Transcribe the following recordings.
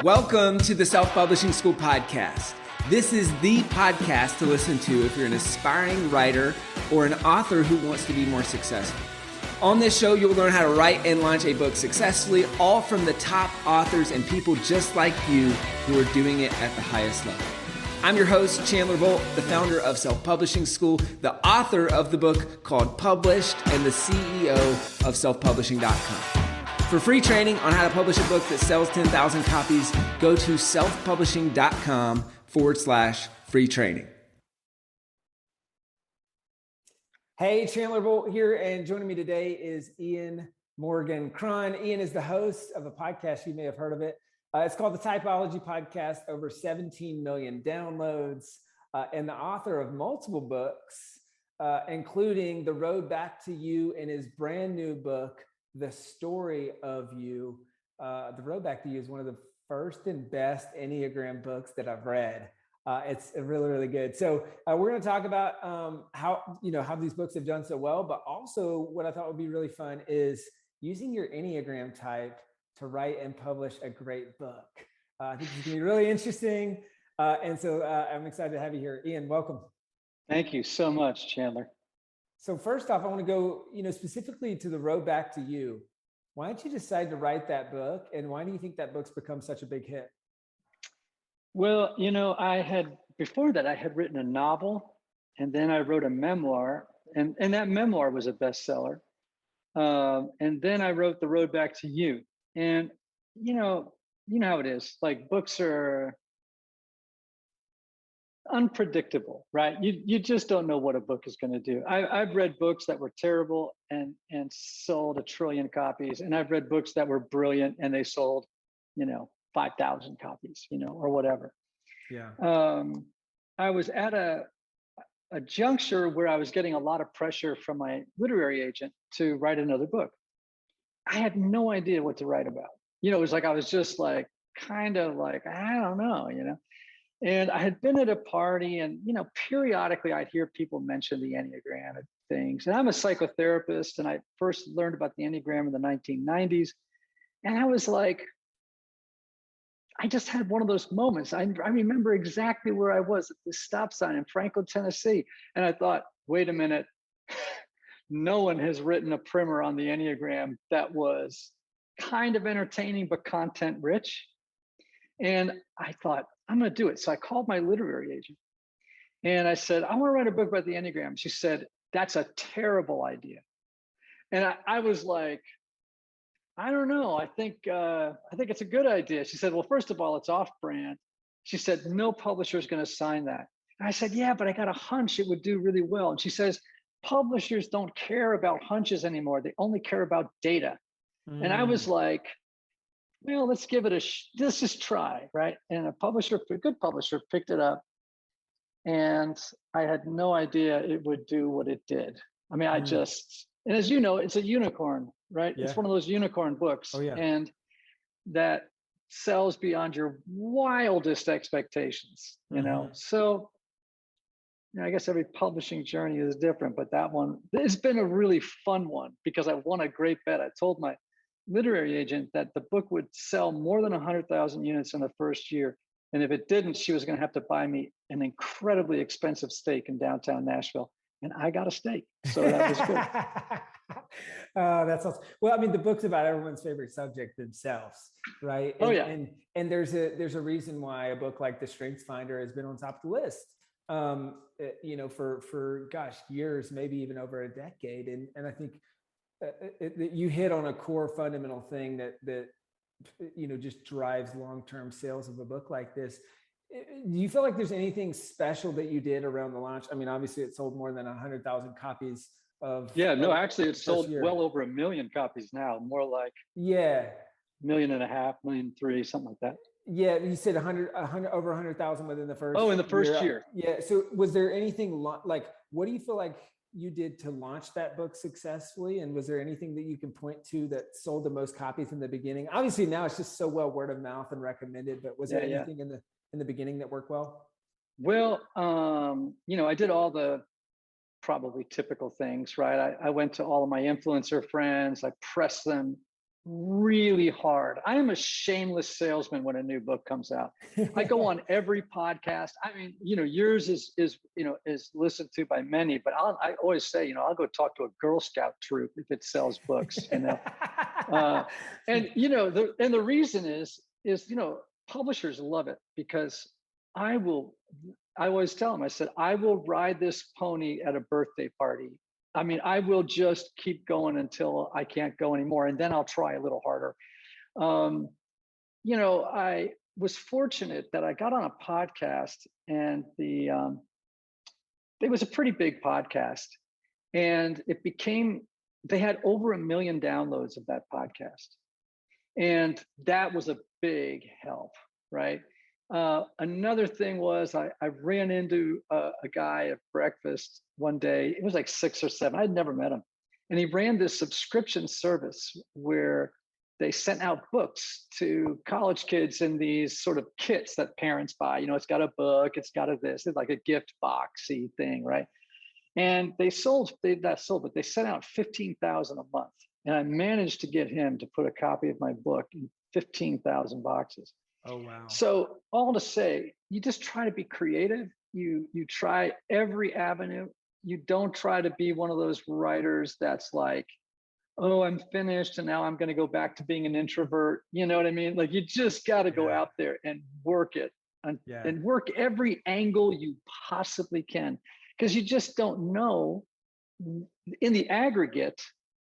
Welcome to the Self-Publishing School podcast. This is the podcast to listen to if you're an aspiring writer or an author who wants to be more successful. On this show, you'll learn how to write and launch a book successfully, all from the top authors and people just like you who are doing it at the highest level. I'm your host, Chandler Bolt, the founder of Self-Publishing School, the author of the book called Published, and the CEO of selfpublishing.com. For free training on how to publish a book that sells 10,000 copies, go to selfpublishing.com/free training. Hey, Chandler Bolt here, and joining me today is Ian Morgan Cron. Ian is the host of a podcast, you may have heard of it. It's called the Typology Podcast, over 17 million downloads, and the author of multiple books, including The Road Back to You and his brand new book, The Story of You. The Road Back to You is one of the first and best Enneagram books that I've read. It's really, really good. So we're going to talk about how these books have done so well, but also what I thought would be really fun is using your Enneagram type to write and publish a great book. I think it's going to be really interesting. And so I'm excited to have you here. Ian, welcome. Thank you so much, Chandler. So first off, I want to go, specifically to The Road Back to You. Why did you decide to write that book? And why do you think that book's become such a big hit? Well, before that, I had written a novel, and then I wrote a memoir, and that memoir was a bestseller. And then I wrote The Road Back to You. And, you know how it is, like books are unpredictable, right? You just don't know what a book is going to do. I've read books that were terrible and sold 1 trillion copies, and I've read books that were brilliant and they sold 5,000 copies, or whatever. Yeah. I was at a juncture where I was getting a lot of pressure from my literary agent to write another book. I had no idea what to write about. It was like I was just like kind of like, I don't know, And I had been at a party, and periodically I'd hear people mention the Enneagram and things. And I'm a psychotherapist, and I first learned about the Enneagram in the 1990s. And I was like, I just had one of those moments. I remember exactly where I was at this stop sign in Franklin, Tennessee. And I thought, wait a minute, no one has written a primer on the Enneagram that was kind of entertaining but content rich. And I thought, I'm going to do it. So I called my literary agent and I said, I want to write a book about the Enneagram. She said, that's a terrible idea. And I was like, I don't know. I think it's a good idea. She said, well, first of all, it's off brand. She said, no publisher is going to sign that. And I said, yeah, but I got a hunch it would do really well. And she says, publishers don't care about hunches anymore. They only care about data. And I was like, well, let's give it let's just try, right? And a good publisher picked it up, and I had no idea it would do what it did. I mean, and as you know, it's a unicorn, right? Yeah. It's one of those unicorn books. Oh, yeah. And that sells beyond your wildest expectations, So I guess every publishing journey is different, but that one, it's been a really fun one because I won a great bet. I told my literary agent that the book would sell more than 100,000 units in the first year. And if it didn't, she was going to have to buy me an incredibly expensive steak in downtown Nashville. And I got a steak. So that was good. That's awesome. Well, I mean, the book's about everyone's favorite subject, themselves, right? And, oh, yeah. And there's a reason why a book like The Strengths Finder has been on top of the list, for years, maybe even over a decade. And I think you hit on a core fundamental thing that just drives long-term sales of a book like this. Do you feel like there's anything special that you did around the launch? I mean, obviously it sold more than 100,000 copies of. Yeah, no, actually it's sold well over 1 million copies now, more like 1.5 million, 1.3 million, something like that. Yeah, you said 100 over 100,000 within the first. Oh, in the first year. Yeah. So was there anything like, what do you feel like you did to launch that book successfully? And was there anything that you can point to that sold the most copies in the beginning? Obviously now it's just so well word of mouth and recommended, but was there anything in the beginning that worked well? Well, I did all the probably typical things, right? I went to all of my influencer friends, I pressed them really hard. I am a shameless salesman when a new book comes out. I go on every podcast. I mean, yours is listened to by many, but I always say, I'll go talk to a Girl Scout troop if it sells books. And the reason is publishers love it because I always tell them, I said, I will ride this pony at a birthday party. I mean, I will just keep going until I can't go anymore. And then I'll try a little harder. I was fortunate that I got on a podcast, and it was a pretty big podcast, and they had over 1 million downloads of that podcast. And that was a big help, right? Another thing was I ran into a guy at breakfast one day. It was like 6 or 7. I'd never met him. And he ran this subscription service where they sent out books to college kids in these sort of kits that parents buy. It's got a book, it's got this, it's like a gift boxy thing, right? And they sent out 15,000 a month. And I managed to get him to put a copy of my book in 15,000 boxes. Oh, wow. So all to say, you just try to be creative. You try every avenue. You don't try to be one of those writers that's like, oh, I'm finished and now I'm going to go back to being an introvert. You know what I mean? Like, you just got to go out there and work it and work every angle you possibly can, because you just don't know in the aggregate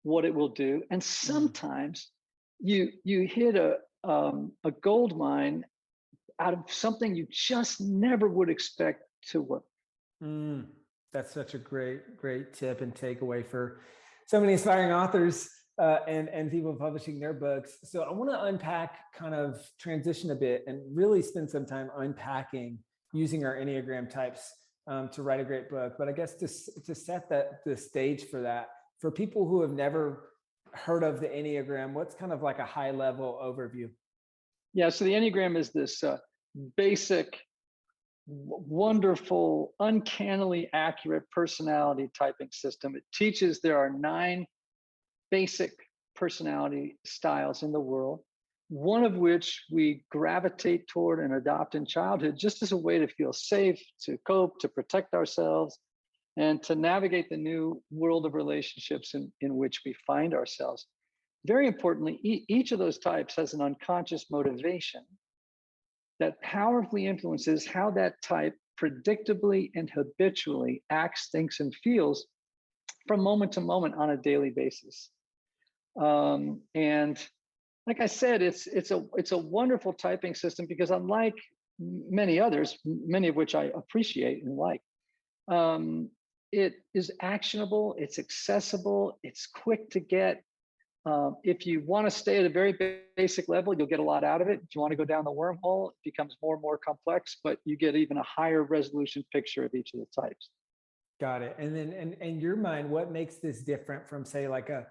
what it will do. And sometimes you hit a gold mine out of something you just never would expect to work. That's such a great tip and takeaway for so many aspiring authors and people publishing their books. So I want to unpack, kind of transition a bit, and really spend some time unpacking using our Enneagram types to write a great book. But I guess to set the stage for that, for people who have never heard of the Enneagram, what's kind of like a high level overview? Yeah, so the Enneagram is this basic, wonderful, uncannily accurate personality typing system. It teaches there are 9 basic personality styles in the world, one of which we gravitate toward and adopt in childhood just as a way to feel safe, to cope, to protect ourselves, and to navigate the new world of relationships in which we find ourselves. Very importantly, each of those types has an unconscious motivation that powerfully influences how that type predictably and habitually acts, thinks, and feels from moment to moment on a daily basis. And like I said, it's a wonderful typing system because, unlike many others, many of which I appreciate and like, it is actionable, it's accessible, it's quick to get. If you want to stay at a very basic level, you'll get a lot out of it. If you want to go down the wormhole, it becomes more and more complex, but you get even a higher resolution picture of each of the types. Got it. And then, in your mind, what makes this different from, say, like a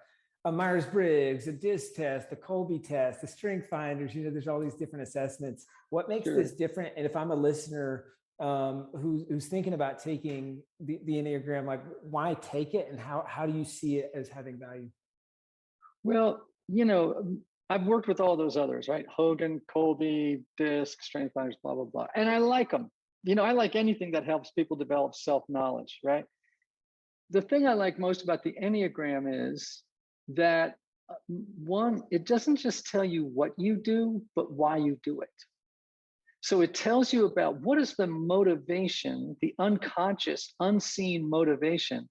Myers-Briggs, a DISC test, the Colby test, the Strength Finders? There's all these different assessments. What makes this different? And if I'm a listener who's thinking about taking the Enneagram, like, why take it, and how do you see it as having value? Well, I've worked with all those others, right? Hogan, Colby, DISC, Strength Finders, blah, blah, blah. And I like them. I like anything that helps people develop self-knowledge, right? The thing I like most about the Enneagram is that, one, it doesn't just tell you what you do, but why you do it. So it tells you about what is the motivation, the unconscious, unseen motivation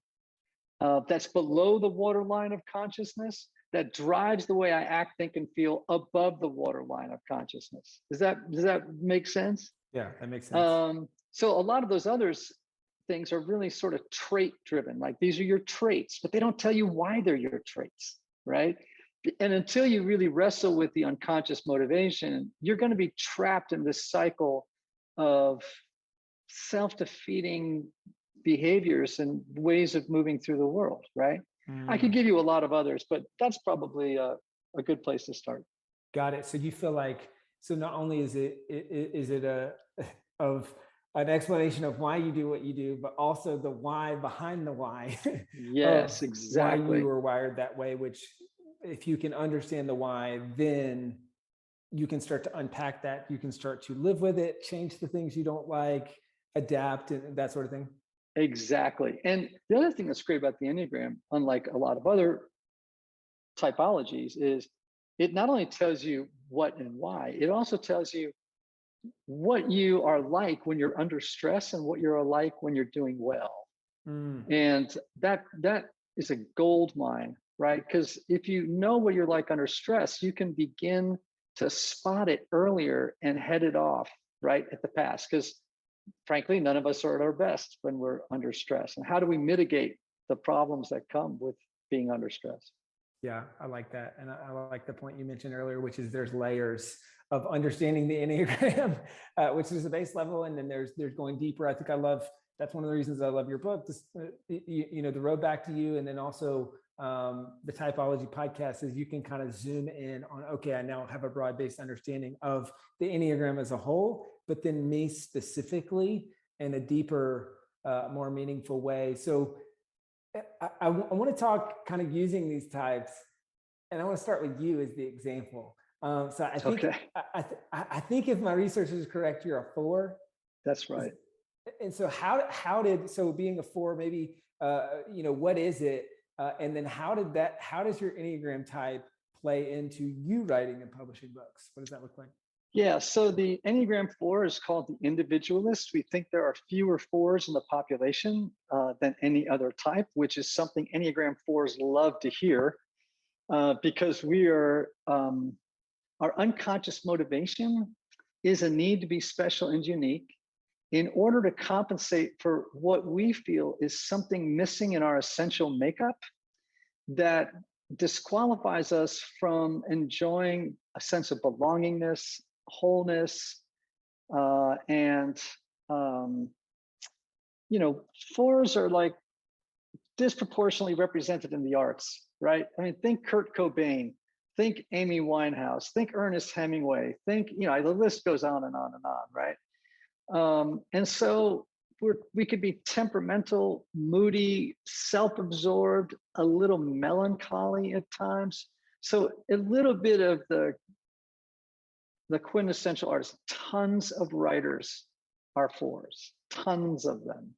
that's below the waterline of consciousness, that drives the way I act, think, and feel above the waterline of consciousness. Does that make sense? Yeah, that makes sense. So a lot of those others things are really sort of trait driven. Like, these are your traits, but they don't tell you why they're your traits, right? And until you really wrestle with the unconscious motivation, you're going to be trapped in this cycle of self-defeating behaviors and ways of moving through the world, right? I could give you a lot of others, but that's probably a good place to start. Got it. So you feel like, so not only is it of an explanation of why you do what you do, but also the why behind the why. Yes, exactly. Why you were wired that way, which if you can understand the why, then you can start to unpack that. You can start to live with it, change the things you don't like, adapt, and that sort of thing. Exactly. And the other thing that's great about the Enneagram, unlike a lot of other typologies, is it not only tells you what and why, it also tells you what you are like when you're under stress and what you're like when you're doing well. And that is a gold mine, right? Because if you know what you're like under stress, you can begin to spot it earlier and head it off right at the pass. Because frankly, none of us are at our best when we're under stress. And how do we mitigate the problems that come with being under stress? Yeah, I like that. And I like the point you mentioned earlier, which is there's layers of understanding the Enneagram, which is the base level. And then there's going deeper. I think that's one of the reasons I love your book, The Road Back to You. And then also the Typology podcast is you can kind of zoom in on, okay, I now have a broad-based understanding of the Enneagram as a whole, but then me specifically in a deeper, more meaningful way. So I want to talk kind of using these types, and I want to start with you as the example. So I think, okay. I think if my research is correct, you're a 4. That's right. And so so being a 4, maybe, what is it? And then how does your Enneagram type play into you writing and publishing books? What does that look like? Yeah, so the Enneagram 4 is called the individualist. We think there are fewer 4s in the population than any other type, which is something Enneagram 4s love to hear because we are, our unconscious motivation is a need to be special and unique in order to compensate for what we feel is something missing in our essential makeup that disqualifies us from enjoying a sense of belongingness, wholeness, and 4s are like disproportionately represented in the arts, right? I mean, think Kurt Cobain, think Amy Winehouse, think Ernest Hemingway, think, the list goes on and on and on, right? And so we could be temperamental, moody, self-absorbed, a little melancholy at times. So a little bit of the quintessential artist. Tons of writers are 4s, tons of them.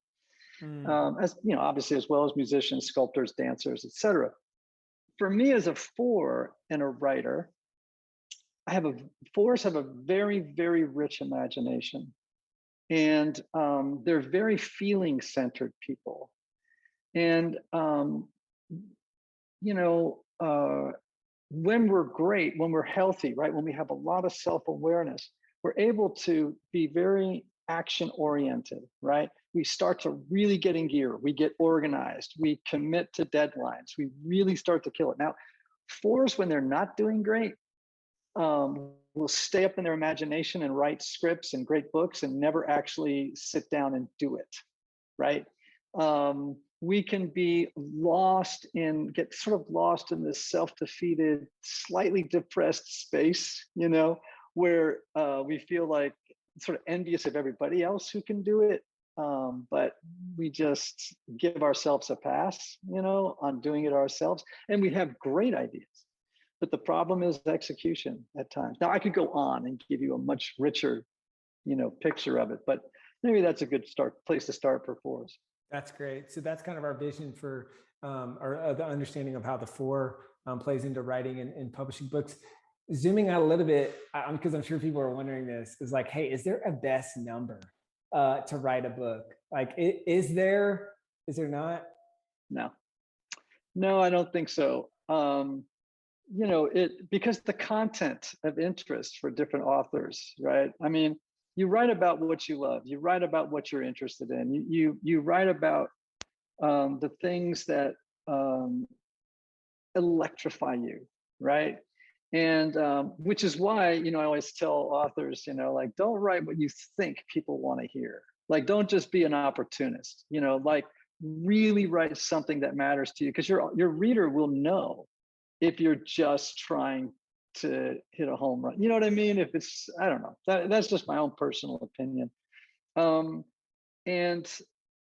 As obviously, as well as musicians, sculptors, dancers, etc. For me as a 4 and a writer, 4s have a very, very rich imagination. And they're very feeling-centered people. And, when we're great, when we're healthy, right, when we have a lot of self-awareness, we're able to be very action-oriented, right? We start to really get in gear. We get organized. We commit to deadlines. We really start to kill it. Now, 4s, when they're not doing great, will stay up in their imagination and write scripts and great books and never actually sit down and do it, right? We can be get sort of lost in this self-defeated, slightly depressed space, where we feel like sort of envious of everybody else who can do it. But we just give ourselves a pass, on doing it ourselves. And we have great ideas. But the problem is execution at times. Now, I could go on and give you a much richer, picture of it, but maybe that's a good place to start for 4s. That's great. So that's kind of our vision for the understanding of how the 4 plays into writing and publishing books. Zooming out a little bit, because I'm sure people are wondering this, is like, hey, is there a best number to write a book? Like, is there not? No, I don't think so. Because the content of interest for different authors, right? I mean, you write about what you love. You write about what you're interested in. You write about the things that electrify you, right? And which is why, I always tell authors, like, don't write what you think people want to hear. Like, don't just be an opportunist, like really write something that matters to you, because your reader will know if you're just trying to hit a home run. You know what I mean? If it's, I don't know, that's just my own personal opinion. And,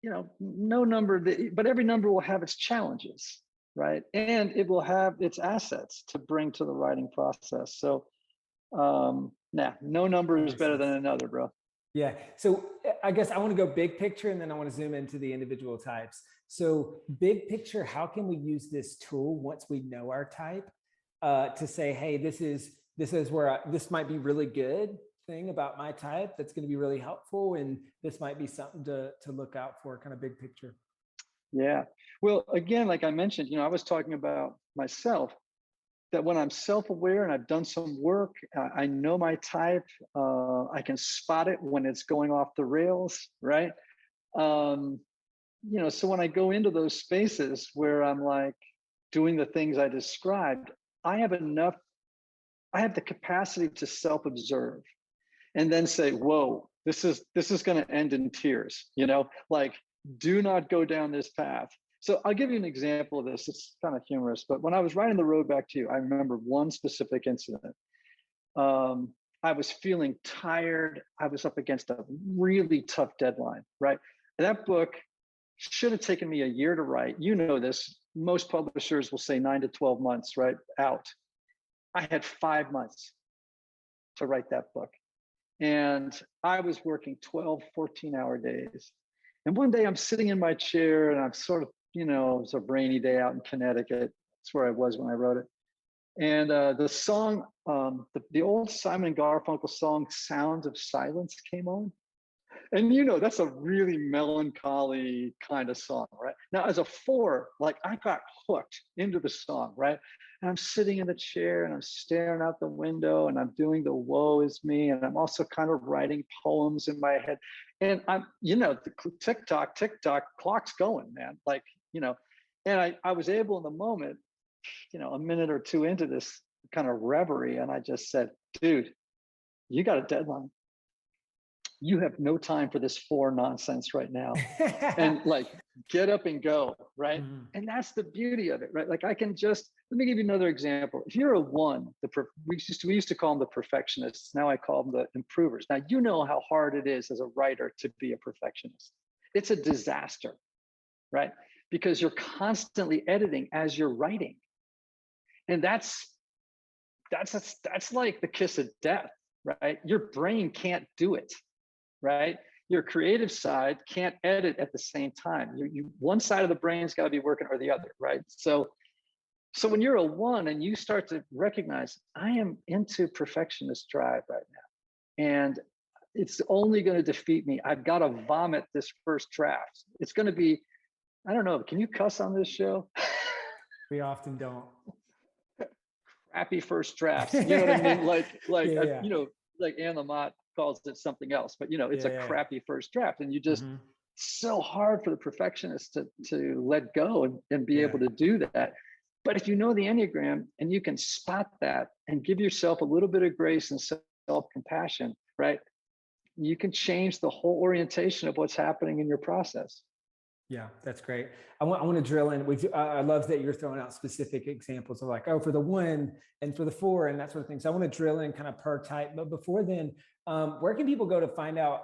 no number, but every number will have its challenges. right? And it will have its assets to bring to the writing process. So, no number That is makes better than sense. another, bro. Yeah. So I guess I want to go big picture and then I want to zoom into the individual types. So big picture, how can we use this tool once we know our type to say, hey, this is where this might be really good thing about my type that's going to be really helpful, and this might be something to look out for, kind of big picture. Yeah. Well, again, like I mentioned, I was talking about myself, that when I'm self-aware and I've done some work, I know my type, I can spot it when it's going off the rails, right? Um, so when I go into those spaces where I'm like doing the things I described, I have the capacity to self-observe and then say, whoa, this is going to end in tears, like, do not go down this path. So I'll give you an example of this. It's kind of humorous, but when I was riding the road back to you, I remember one specific incident. I was feeling tired. I was up against a really tough deadline, right? And that book should have taken me a year to write. You know this. Most publishers will say 9 to 12 months, right? Out. I had 5 months to write that book. And I was working 12, 14-hour days. And one day I'm sitting in my chair and I'm sort of, it was a rainy day out in Connecticut. That's where I was when I wrote it. And the song, the old Simon and Garfunkel song, Sound of Silence, came on. And that's a really melancholy kind of song, right? Now, as a 4, like, I got hooked into the song, right? And I'm sitting in the chair and I'm staring out the window and I'm doing the woe is me. And I'm also kind of writing poems in my head. And I'm, the tick tock, clock's going, man. Like, and I was able in the moment, a minute or two into this kind of reverie. And I just said, dude, you got a deadline. You have no time for this 4 nonsense right now. And like, get up and go, right? Mm-hmm. And that's the beauty of it, right? Like, I can let me give you another example. If you're a 1, we used to call them the perfectionists. Now I call them the improvers. Now, you know how hard it is as a writer to be a perfectionist. It's a disaster, right? Because you're constantly editing as you're writing. And that's like the kiss of death, right? Your brain can't do it. Right? Your creative side can't edit at the same time. One side of the brain's got to be working or the other, right? So when you're a 1 and you start to recognize, I am into perfectionist drive right now, and it's only going to defeat me. I've got to vomit this first draft. It's going to be, I don't know, can you cuss on this show? We often don't. Crappy first drafts. You know what I mean? Like yeah. Like Anne Lamott calls it something else, but it's a crappy first draft, and you just so hard for the perfectionist to let go and be able to do that. But if you know the Enneagram and you can spot that and give yourself a little bit of grace and self-compassion, right? You can change the whole orientation of what's happening in your process. Yeah, that's great. I want to drill in. I love that you're throwing out specific examples of like, oh, for the 1 and for the 4 and that sort of thing. So I want to drill in kind of per type. But before then, where can people go to find out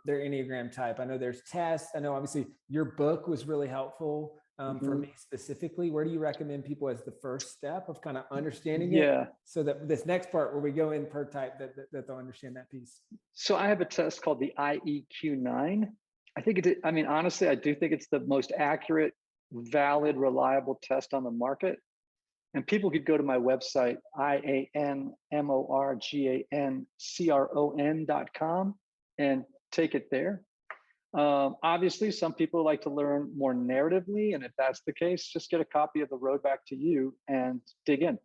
their Enneagram type? I know there's tests. I know obviously your book was really helpful for me specifically. Where do you recommend people as the first step of kind of understanding it? So that this next part where we go in per type, that they'll understand that piece. So I have a test called the IEQ9. Honestly, I do think it's the most accurate, valid, reliable test on the market. And people could go to my website, IANMORGANCRON.com, and take it there. Obviously, some people like to learn more narratively. And if that's the case, just get a copy of The Road Back to You and dig in.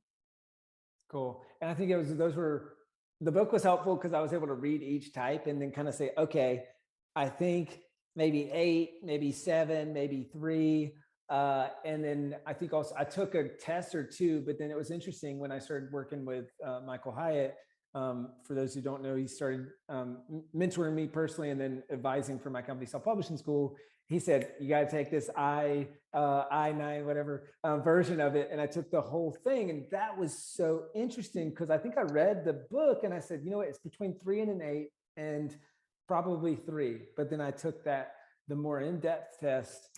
Cool. And I think the book was helpful because I was able to read each type and then kind of say, okay, I think maybe 8, maybe 7, maybe 3. And then I think also I took a test or 2, but then it was interesting when I started working with Michael Hyatt. For those who don't know, he started mentoring me personally and then advising for my company, Self-Publishing School. He said, you got to take this I9, whatever version of it. And I took the whole thing. And that was so interesting because I think I read the book and I said, you know what, it's between 3 and an 8 and probably 3. But then I took the more in-depth test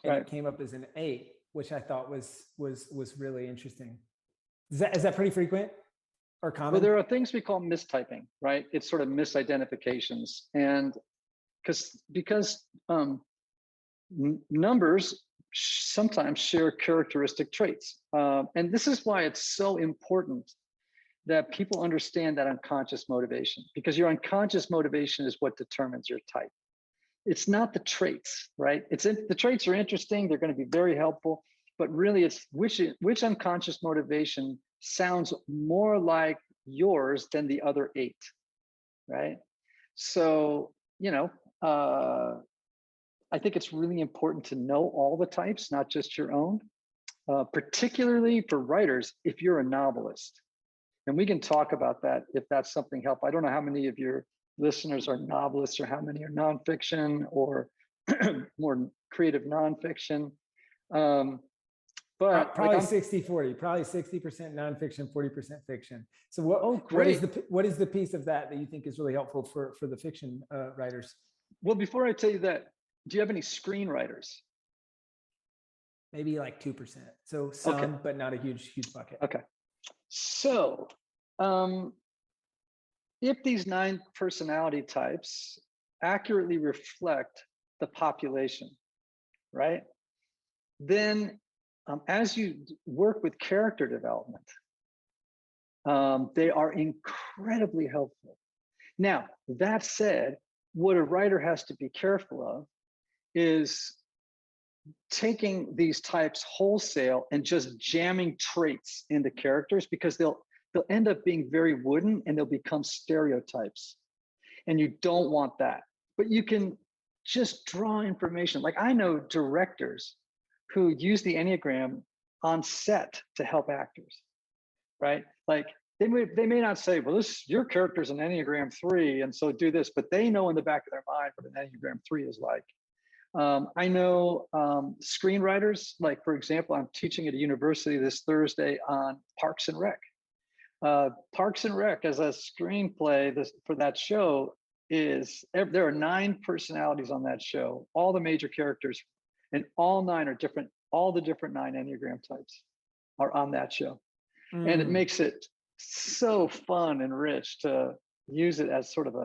and it came up as an 8. which I thought was really interesting. Is that pretty frequent or common? Well, there are things we call mistyping, right? It's sort of misidentifications, and because numbers sometimes share characteristic traits, and this is why it's so important that people understand that unconscious motivation, because your unconscious motivation is what determines your type. It's not the traits, right? The traits are interesting. They're going to be very helpful, but really it's which unconscious motivation sounds more like yours than the other 8, right? So, I think it's really important to know all the types, not just your own, particularly for writers, if you're a novelist. And we can talk about that if that's something helpful. I don't know how many of your listeners are novelists or how many are nonfiction or more creative nonfiction. But probably 60-40, probably 60% nonfiction, 40% fiction. So what is the piece of that you think is really helpful for the fiction writers? Well, before I tell you that, do you have any screenwriters? Maybe like 2%. So some, okay, but not a huge bucket. Okay. So if these 9 personality types accurately reflect the population, right? Then as you work with character development, they are incredibly helpful. Now, that said, what a writer has to be careful of is taking these types wholesale and just jamming traits into characters, because they'll end up being very wooden and they'll become stereotypes. And you don't want that. But you can just draw information. Like, I know directors who use the Enneagram on set to help actors, right? Like, they may not say, well, your character's an Enneagram 3, and so do this, but they know in the back of their mind what an Enneagram 3 is like. I know screenwriters, like, for example, I'm teaching at a university this Thursday on Parks and Rec. Parks and Rec as a screenplay for that show there are 9 personalities on that show, all the major characters, and all 9 are different. All the different 9 Enneagram types are on that show. And it makes it so fun and rich to use it as sort of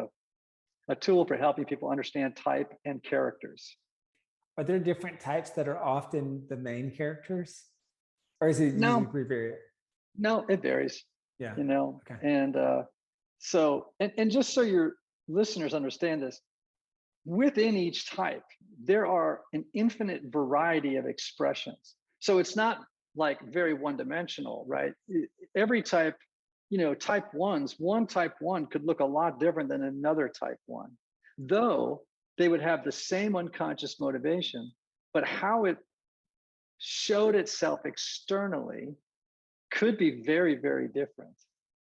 a tool for helping people understand type and characters. Are there different types that are often the main characters? Or is it usually pretty varied? No, it varies. Yeah. Okay. And so just so your listeners understand this, within each type, there are an infinite variety of expressions. So it's not like very one-dimensional, right? Every type, type 1s, one type 1 could look a lot different than another type 1, though they would have the same unconscious motivation, but how it showed itself externally could be very, very different,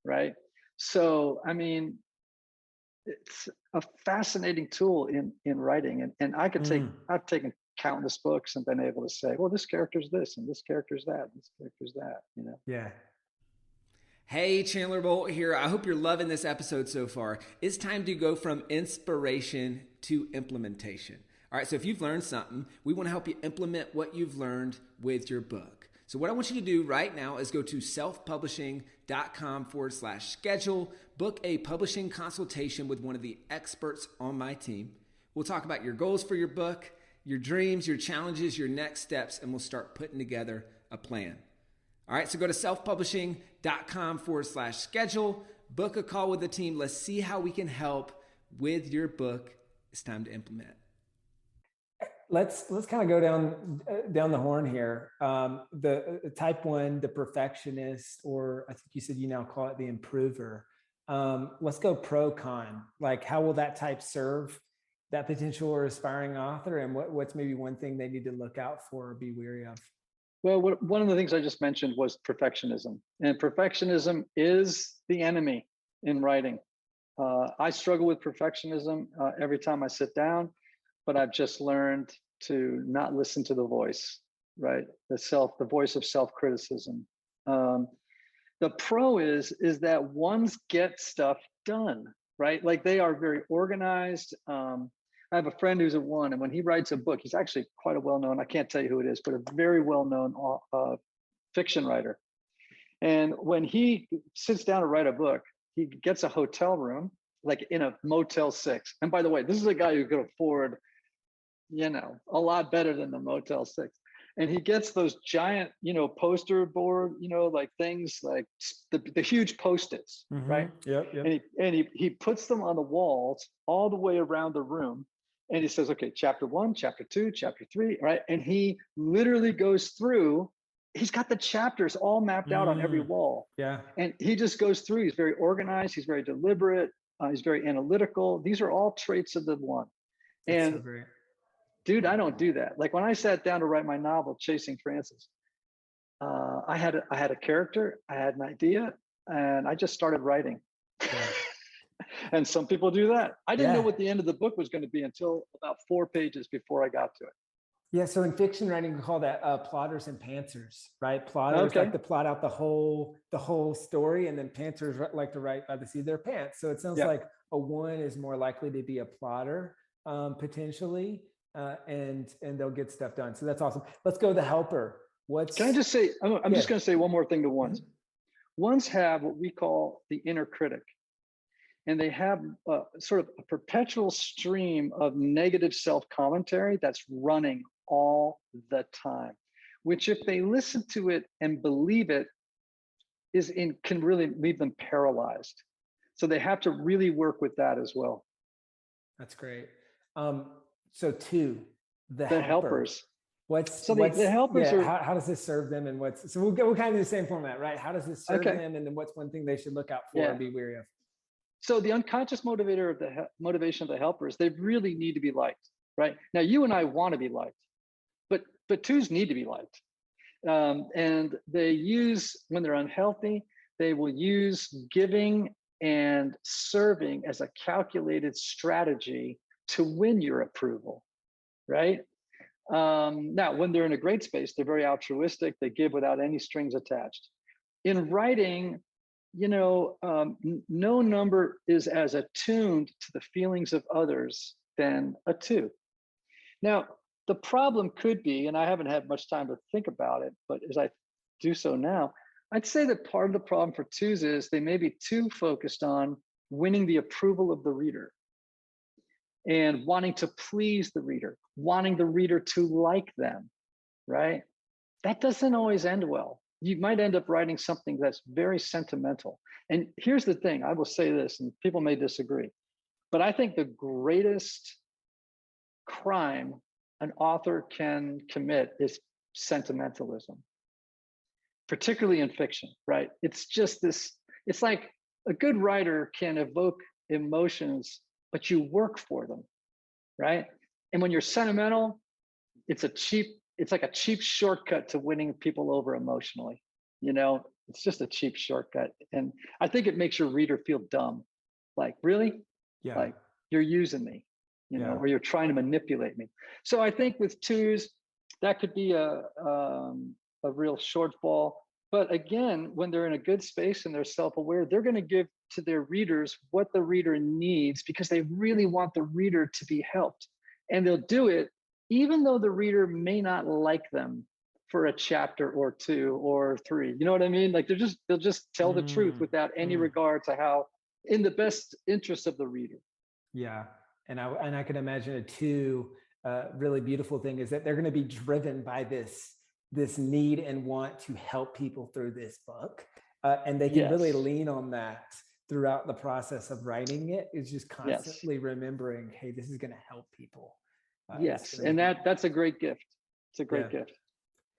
right? So, I mean, it's a fascinating tool in writing. And I could I've taken countless books and been able to say, well, this character's this, and this character's that, and this character's that, Yeah. Hey, Chandler Bolt here. I hope you're loving this episode so far. It's time to go from inspiration to implementation. All right, so if you've learned something, we want to help you implement what you've learned with your book. So what I want you to do right now is go to selfpublishing.com/schedule, book a publishing consultation with one of the experts on my team. We'll talk about your goals for your book, your dreams, your challenges, your next steps, and we'll start putting together a plan. All right, so go to selfpublishing.com/schedule, book a call with the team. Let's see how we can help with your book. It's time to implement. Let's kind of go down the horn here. The type 1, the perfectionist, or I think you said you now call it the improver. Let's go pro con. Like, how will that type serve that potential or aspiring author, and what's maybe one thing they need to look out for or be wary of? Well, one of the things I just mentioned was perfectionism, and perfectionism is the enemy in writing. I struggle with perfectionism every time I sit down, but I've just learned to not listen to the voice, right? The voice of self-criticism. The pro is that ones get stuff done, right? Like, they are very organized. I have a friend who's a 1, and when he writes a book, he's actually quite a well-known, I can't tell you who it is, but a very well-known fiction writer. And when he sits down to write a book, he gets a hotel room, like in a Motel 6. And by the way, this is a guy who could afford, a lot better than the Motel 6. And he gets those giant, poster board, like things like the huge Post-its, right? Yep. And he puts them on the walls all the way around the room. And he says, okay, chapter 1, chapter 2, chapter 3, right? And he literally goes through, he's got the chapters all mapped out on every wall. Yeah. And he just goes through, he's very organized, he's very deliberate, he's very analytical. These are all traits of the 1. That's And so great. dude, I don't do that. Like when I sat down to write my novel, Chasing Francis, I had a character, I had an idea, and I just started writing. Yeah. And some people do that. I didn't know Yeah. what the end of the book was going to be until about 4 pages before I got to it. Yeah, so in fiction writing, we call that plotters and pantsers, right? Plotters like to plot out the whole story, and then pantsers like to write by the seat of their pants. So it sounds like a 1 is more likely to be a plotter, potentially, and they'll get stuff done. So that's awesome. Let's go to the helper. Can I just say? I'm just going to say one more thing to 1s. 1s have what we call the inner critic. And they have sort of a perpetual stream of negative self-commentary that's running all the time, which if they listen to it and believe it can really leave them paralyzed. So they have to really work with that as well. That's great. So 2, the helpers. The helpers are, how does this serve them, and so we'll kind of do the same format, right? How does this serve them, and then what's one thing they should look out for and be wary of? So the unconscious motivation of the helpers, they really need to be liked, right? Now, you and I want to be liked, but 2s need to be liked. And they use, when they're unhealthy, they will use giving and serving as a calculated strategy to win your approval, right? Now, when they're in a great space, they're very altruistic. They give without any strings attached. In writing, no number is as attuned to the feelings of others than a 2. Now, the problem could be, and I haven't had much time to think about it, but as I do so now, I'd say that part of the problem for 2s is they may be too focused on winning the approval of the reader and wanting to please the reader, wanting the reader to like them, right? That doesn't always end well. You might end up writing something that's very sentimental. And here's the thing, I will say this, and people may disagree, but I think the greatest crime an author can commit is sentimentalism, particularly in fiction, right? It's just this, it's like a good writer can evoke emotions, but you work for them, right? And when you're sentimental, it's like a cheap shortcut to winning people over emotionally. It's just a cheap shortcut. And I think it makes your reader feel dumb. Like, really? Yeah. Like, you're using me, or you're trying to manipulate me. So I think with 2s, that could be a real shortfall. But again, when they're in a good space and they're self-aware, they're going to give to their readers what the reader needs because they really want the reader to be helped. And they'll do it even though the reader may not like them for a chapter or 2 or 3. You know what I mean? Like they'll just tell the truth without any regard to how, in the best interest of the reader. Yeah. And I can imagine a 2 really beautiful thing is that they're going to be driven by this need and want to help people through this book. And they can really lean on that throughout the process of writing it. Is just constantly remembering, hey, this is going to help people. And that's a great gift. It's a great gift.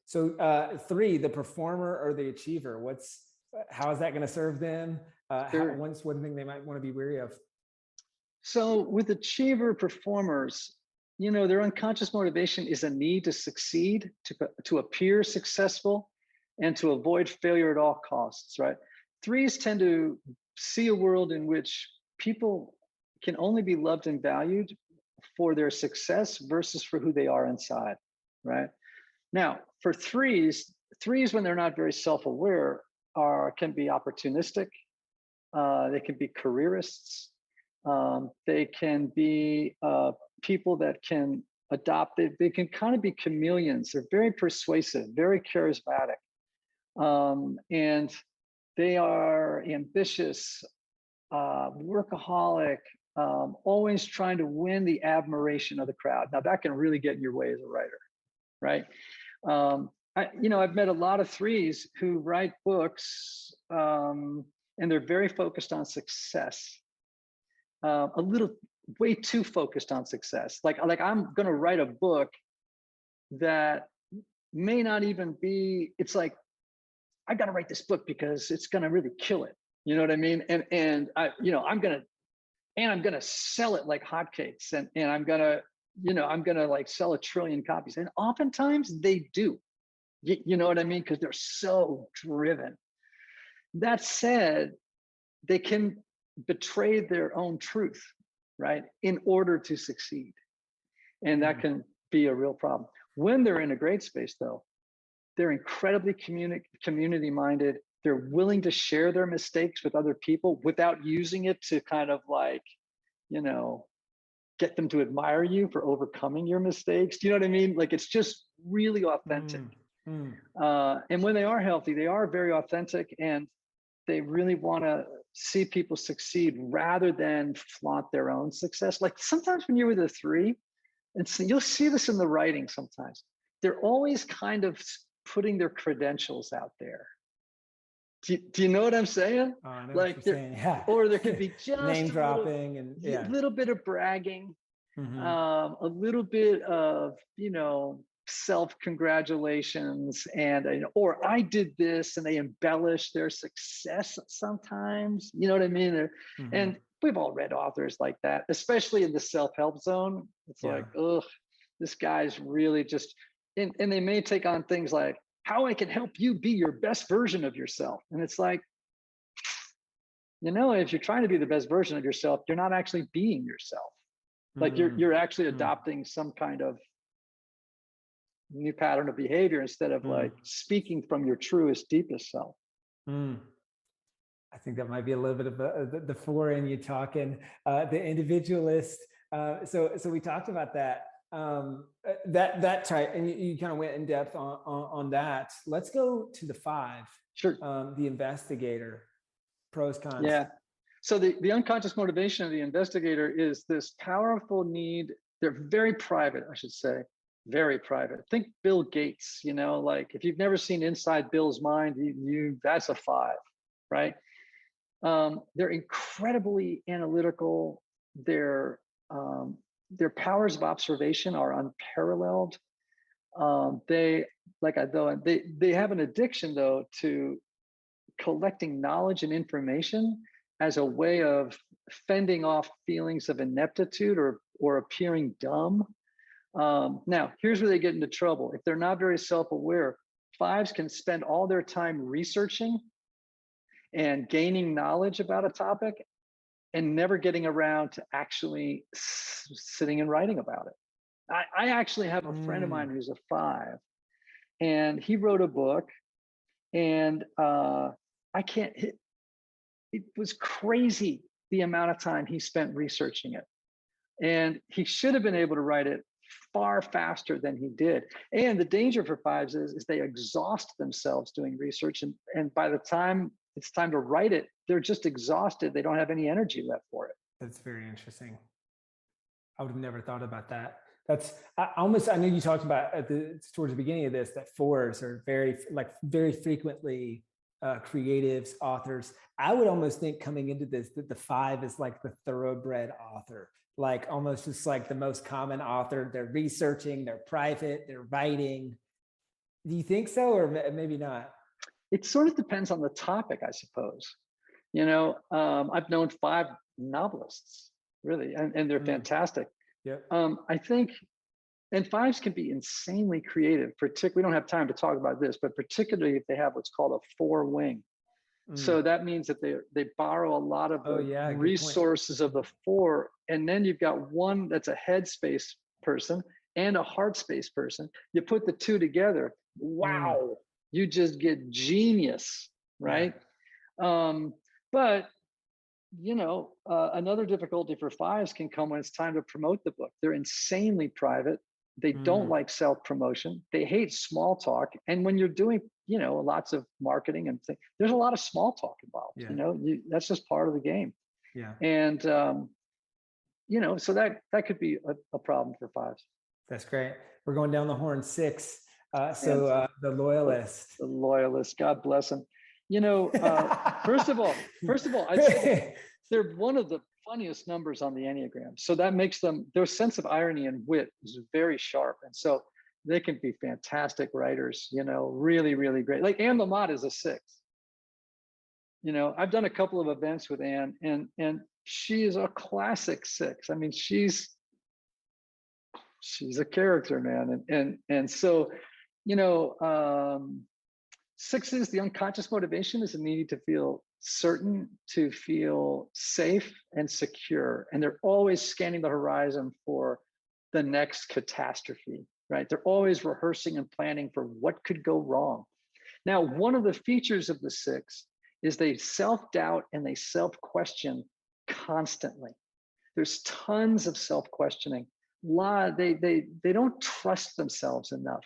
So 3, the performer or the achiever, how is that going to serve them? What's one thing they might want to be wary of? So with achiever performers, their unconscious motivation is a need to succeed, to appear successful, and to avoid failure at all costs, right? 3s tend to see a world in which people can only be loved and valued for their success versus for who they are inside, right? Now, for 3s, when they're not very self-aware, can be opportunistic. They can be careerists. They can be people that can adopt it. They can kind of be chameleons. They're very persuasive, very charismatic. And they are ambitious, workaholic, always trying to win the admiration of the crowd. Now that can really get in your way as a writer, right? I've met a lot of threes who write books, and they're very focused on success. A little way too focused on success. Like I'm going to write a book that may not even be. It's like I got to write this book because it's going to really kill it. You know what I mean? And I'm gonna sell it like hotcakes, and I'm gonna like sell 1 trillion copies. And oftentimes they do. You know what I mean? Because they're so driven. That said, they can betray their own truth, right, in order to succeed. And that can be a real problem. When they're in a great space, though, they're incredibly community minded. They're willing to share their mistakes with other people without using it to kind of like, get them to admire you for overcoming your mistakes. Do you know what I mean? Like, it's just really authentic. And when they are healthy, they are very authentic, and they really want to see people succeed rather than flaunt their own success. Like sometimes when you're with a 3, and so you'll see this in the writing sometimes, they're always kind of putting their credentials out there. Do you know what I'm saying? Oh, I know like what you're saying. Yeah. Or there could be just name dropping and a little bit of bragging, Mm-hmm. a little bit of self-congratulations, and or I did this, and they embellish their success sometimes. You know what I mean? Mm-hmm. And we've all read authors like that, especially in the self-help zone. It's like, ugh, this guy's really just, and they may take on things like how I can help you be your best version of yourself. And it's like, if you're trying to be the best version of yourself, you're not actually being yourself. Like you're actually adopting some kind of new pattern of behavior instead of like speaking from your truest, deepest self. I think that might be a little bit of the 4 in you talking, the individualist. So we talked about that. That type, and you kind of went in depth on that. Let's go to the 5. Sure. The investigator, pros, cons. Yeah. So the unconscious motivation of the investigator is this powerful need. They're very private, I should say, very private. Think Bill Gates, like if you've never seen inside Bill's mind, that's a 5, right? They're incredibly analytical. Their powers of observation are unparalleled. They have an addiction, though, to collecting knowledge and information as a way of fending off feelings of ineptitude or appearing dumb. Now, here's where they get into trouble. If they're not very self-aware, 5s can spend all their time researching and gaining knowledge about a topic and never getting around to actually sitting and writing about it. I actually have a friend of mine who's a 5, and he wrote a book, and it was crazy the amount of time he spent researching it. And he should have been able to write it far faster than he did. And the danger for 5s is they exhaust themselves doing research. And by the time it's time to write it, they're just exhausted. They don't have any energy left for it. That's very interesting. I would have never thought about that. I know you talked about towards the beginning of this, that 4s are very frequently creatives, authors. I would almost think coming into this that the 5 is like the thoroughbred author, like almost just like the most common author. They're researching, they're private, they're writing. Do you think so, or maybe not? It sort of depends on the topic, I suppose. I've known 5 novelists, really, and they're fantastic. Yep. I think, and 5s can be insanely creative. Particularly, we don't have time to talk about this, but particularly if they have what's called a 4 wing. So that means that they borrow a lot of the resources of the 4, and then you've got one that's a headspace person and a heart space person. You put the 2 together, wow, you just get genius, right? But another difficulty for fives can come when it's time to promote the book. They're insanely private. They don't like self-promotion. They hate small talk. And when you're doing, lots of marketing and things, there's a lot of small talk involved. Yeah. That's just part of the game. Yeah. And, so that could be a problem for fives. That's great. We're going down the horn. Six. The loyalist. The loyalist, God bless him. First of all, I'd say they're one of the funniest numbers on the Enneagram. So that makes them, their sense of irony and wit is very sharp. And so they can be fantastic writers, really, really great. Like Anne Lamott is a 6. I've done a couple of events with Anne, and she is a classic 6. I mean, she's a character, man. And so, sixes, the unconscious motivation is a need to feel certain, to feel safe and secure. And they're always scanning the horizon for the next catastrophe, right? They're always rehearsing and planning for what could go wrong. Now, one of the features of the 6 is they self-doubt and they self-question constantly. There's tons of self-questioning. They don't trust themselves enough.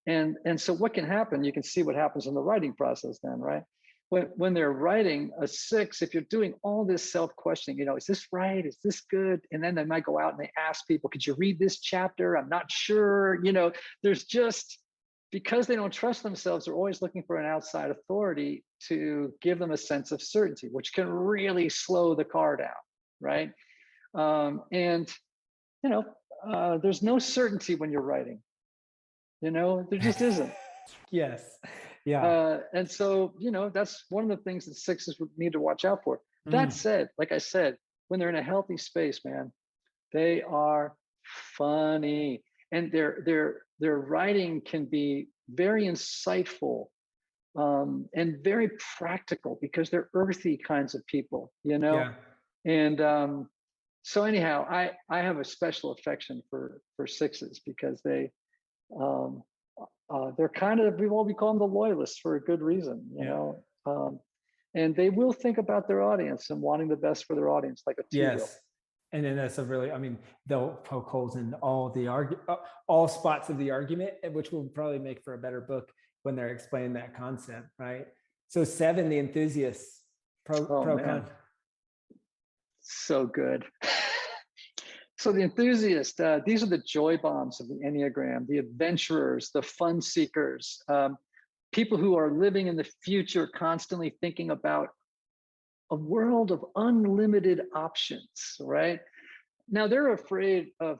And so what can happen, you can see what happens in the writing process then, right? When they're writing a 6, if you're doing all this self-questioning, is this right? Is this good? And then they might go out and they ask people, could you read this chapter? I'm not sure. There's just, because they don't trust themselves, they're always looking for an outside authority to give them a sense of certainty, which can really slow the car down, right? There's no certainty when you're writing. There just isn't. Yes. Yeah. And so, that's one of the things that 6s would need to watch out for. That said, like I said, when they're in a healthy space, man, they are funny, and their writing can be very insightful and very practical because they're earthy kinds of people, Yeah. And so anyhow, I have a special affection for 6s because they're kind of, we call them the loyalists for a good reason, and they will think about their audience and wanting the best for their audience, like a 2 will. Yes. And then that's they'll poke holes in all spots of the argument, which will probably make for a better book when they're explaining that concept, right? So 7, the enthusiast, pro. So good. So the enthusiast, these are the joy bombs of the Enneagram, the adventurers, the fun seekers, people who are living in the future, constantly thinking about a world of unlimited options, right? Now they're afraid of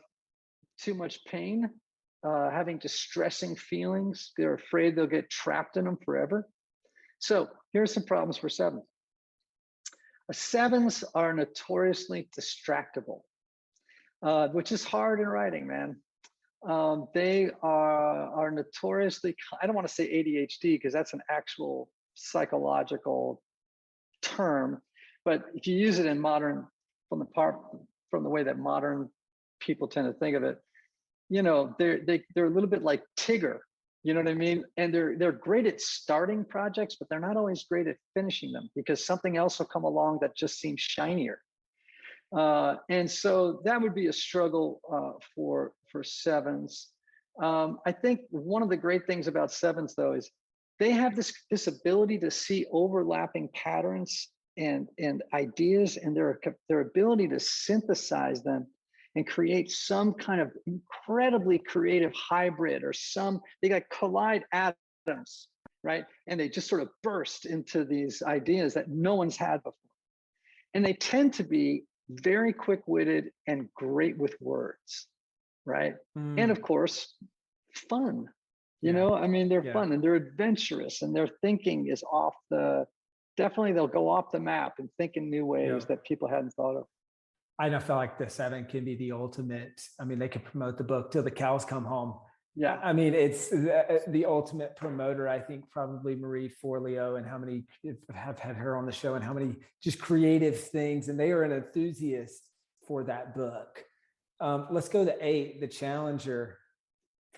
too much pain, having distressing feelings. They're afraid they'll get trapped in them forever. So here's some problems for 7s. 7s are notoriously distractible. Which is hard in writing, man. They are notoriously, I don't want to say ADHD because that's an actual psychological term, but if you use it in modern, from the way that modern people tend to think of it, they're a little bit like Tigger, you know what I mean? And they're great at starting projects, but they're not always great at finishing them because something else will come along that just seems shinier. And so that would be a struggle for 7s. I think one of the great things about 7s, though, is they have this ability to see overlapping patterns and ideas, and their ability to synthesize them and create some kind of incredibly creative hybrid, or they like collide atoms, right? And they just sort of burst into these ideas that no one's had before. And they tend to be very quick-witted and great with words, right? And of course, fun. They're fun and they're adventurous, and their thinking is definitely they'll go off the map and think in new ways that people hadn't thought of. I feel like the 7 can be the ultimate. They could promote the book till the cows come home. Yeah. It's the ultimate promoter. I think probably Marie Forleo, and how many have had her on the show, and how many just creative things. And they are an enthusiast for that book. Let's go to 8, the challenger.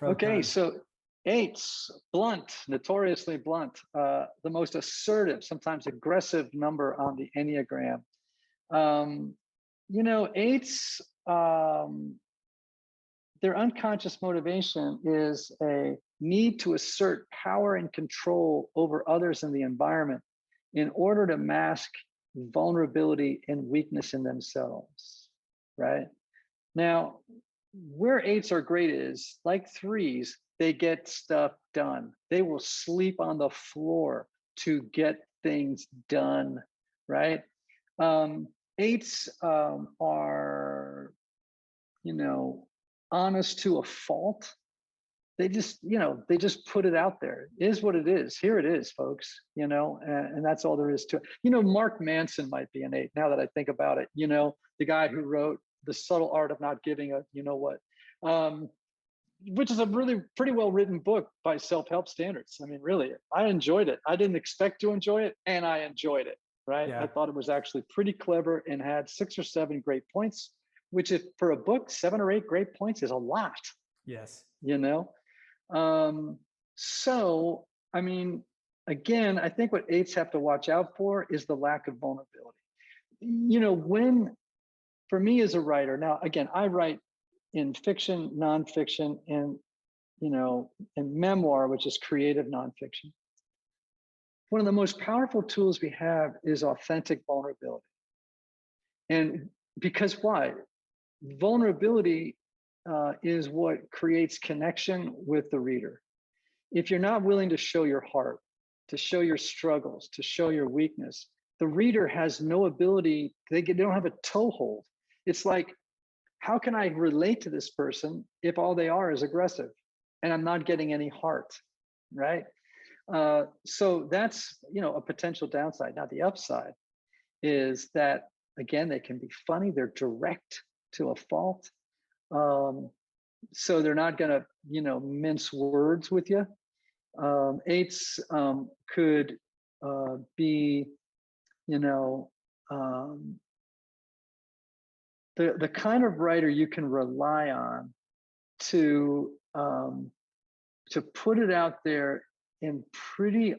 Okay, so 8's blunt, notoriously blunt, the most assertive, sometimes aggressive number on the Enneagram. Eights, their unconscious motivation is a need to assert power and control over others in the environment in order to mask vulnerability and weakness in themselves, right? Now, where eights are great is, like threes, they get stuff done. They will sleep on the floor to get things done, right? Eights are, honest to a fault. They just put it out there. It is what it is. Here it is, folks, and that's all there is to it. Mark Manson might be an eight, now that I think about it, the guy who wrote The Subtle Art of Not Giving a which is a really pretty well written book by self-help standards. I mean, really, I enjoyed it. I didn't expect to enjoy it, and I enjoyed it, right? Yeah. I thought it was actually pretty clever and had 6 or 7 great points, which is, for a book, 7 or 8 great points is a lot. Yes. So, I mean, again, I think what eights have to watch out for is the lack of vulnerability. For me as a writer, now, again, I write in fiction, nonfiction, and, and memoir, which is creative nonfiction. One of the most powerful tools we have is authentic vulnerability. And because why? Vulnerability is what creates connection with the reader. If you're not willing to show your heart, to show your struggles, to show your weakness, the reader has no ability, they don't have a toehold. It's like, how can I relate to this person if all they are is aggressive and I'm not getting any heart, right? So that's, a potential downside. Now, the upside is that, again, they can be funny. They're direct to a fault. So they're not going to, mince words with you. Eights could be, the kind of writer you can rely on to put it out there in pretty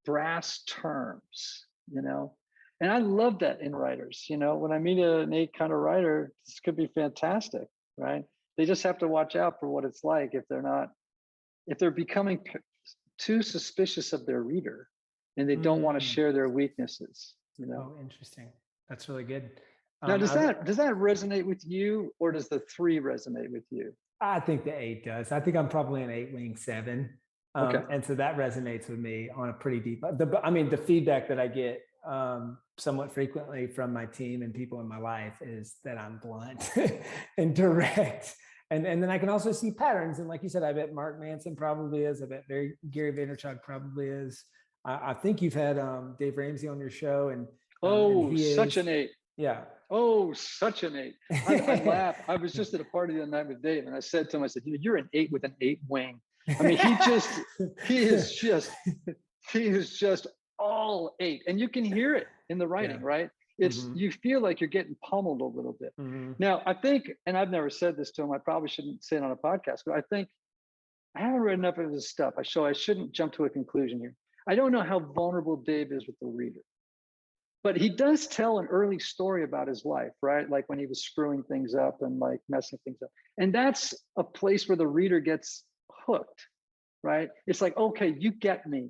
brass terms, And I love that in writers, when I meet an 8 kind of writer, this could be fantastic, right? They just have to watch out for what it's like if they're becoming too suspicious of their reader and they don't want to share their weaknesses, Oh, interesting. That's really good. Now, does that resonate with you, or does the 3 resonate with you? I think the 8 does. I think I'm probably an 8 wing 7. Okay. And so that resonates with me on a pretty deep, the feedback that I get somewhat frequently from my team and people in my life is that I'm blunt and direct. And then I can also see patterns. And like you said, I bet Mark Manson probably is. I bet Gary Vaynerchuk probably is. I think you've had Dave Ramsey on your show. And such an 8. Yeah. Oh, such an 8. I laugh. I was just at a party the other night with Dave, and I said to him, I said, you're an 8 with an 8 wing. I mean, he is just all 8. And you can hear it in the writing, right? It's you feel like you're getting pummeled a little bit. Now, I think, and I've never said this to him, I probably shouldn't say it on a podcast, but I think I haven't read enough of his stuff. I shouldn't jump to a conclusion here. I don't know how vulnerable Dave is with the reader. But he does tell an early story about his life, right? Like when he was screwing things up and like messing things up. And that's a place where the reader gets hooked, right? It's like, okay, you get me.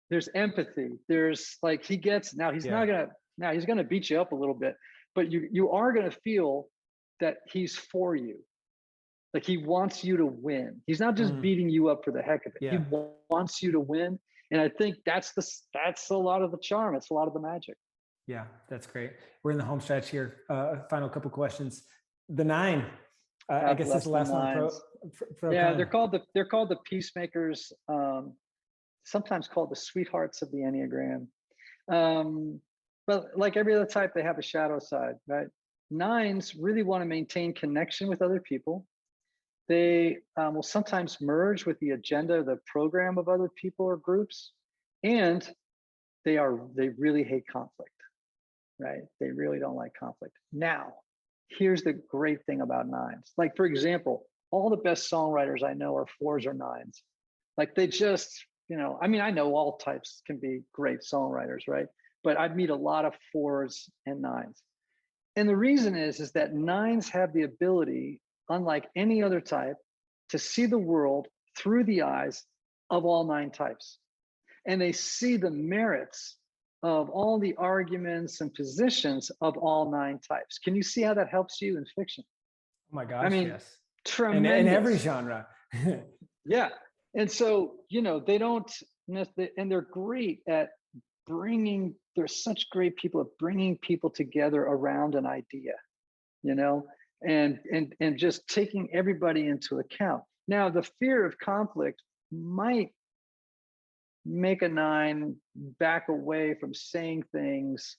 There's empathy. There's like, he gets, now he's going to beat you up a little bit, but you are going to feel that he's for you. Like he wants you to win. He's not just beating you up for the heck of it. He wants you to win. And I think that's a lot of the charm. It's a lot of the magic. Yeah, that's great. We're in the home stretch here. Final couple questions. The 9. I guess this is the last one. They're called the peacemakers. Sometimes called the sweethearts of the Enneagram. But like every other type, they have a shadow side, right? 9s really want to maintain connection with other people. They will sometimes merge with the agenda, the program of other people or groups, and they really hate conflict. Right? They really don't like conflict. Now, here's the great thing about 9s. Like, for example, all the best songwriters I know are 4s or 9s. Like they just, I know all types can be great songwriters, right? but I meet a lot of 4s and 9s. And the reason is that 9s have the ability, unlike any other type, to see the world through the eyes of all 9 types. And they see the merits of all the arguments and positions of all 9 types. Can you see how that helps you in fiction? Oh my gosh, I mean, yes. tremendous. In every genre. Yeah. And so, they don't, and they're great at they're such great people at bringing people together around an idea, and just taking everybody into account. Now, the fear of conflict might make a 9 back away from saying things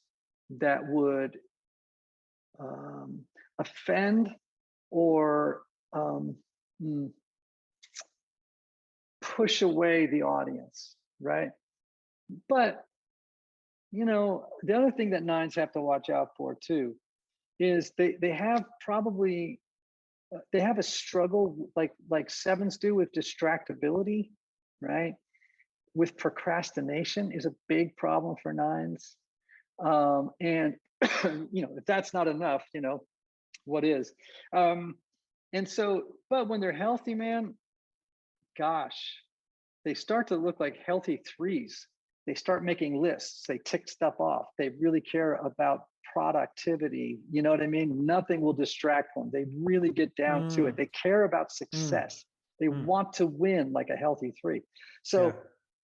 that would offend or push away the audience, right? But, the other thing that 9s have to watch out for too is they have probably they have a struggle like 7s do with distractibility, right? With procrastination is a big problem for 9s. And if that's not enough, what is? And so, but when they're healthy, man, gosh, they start to look like healthy 3s. They start making lists. They tick stuff off. They really care about productivity. You know what I mean? Nothing will distract them. They really get down to it. They care about success. They want to win like a healthy 3. So,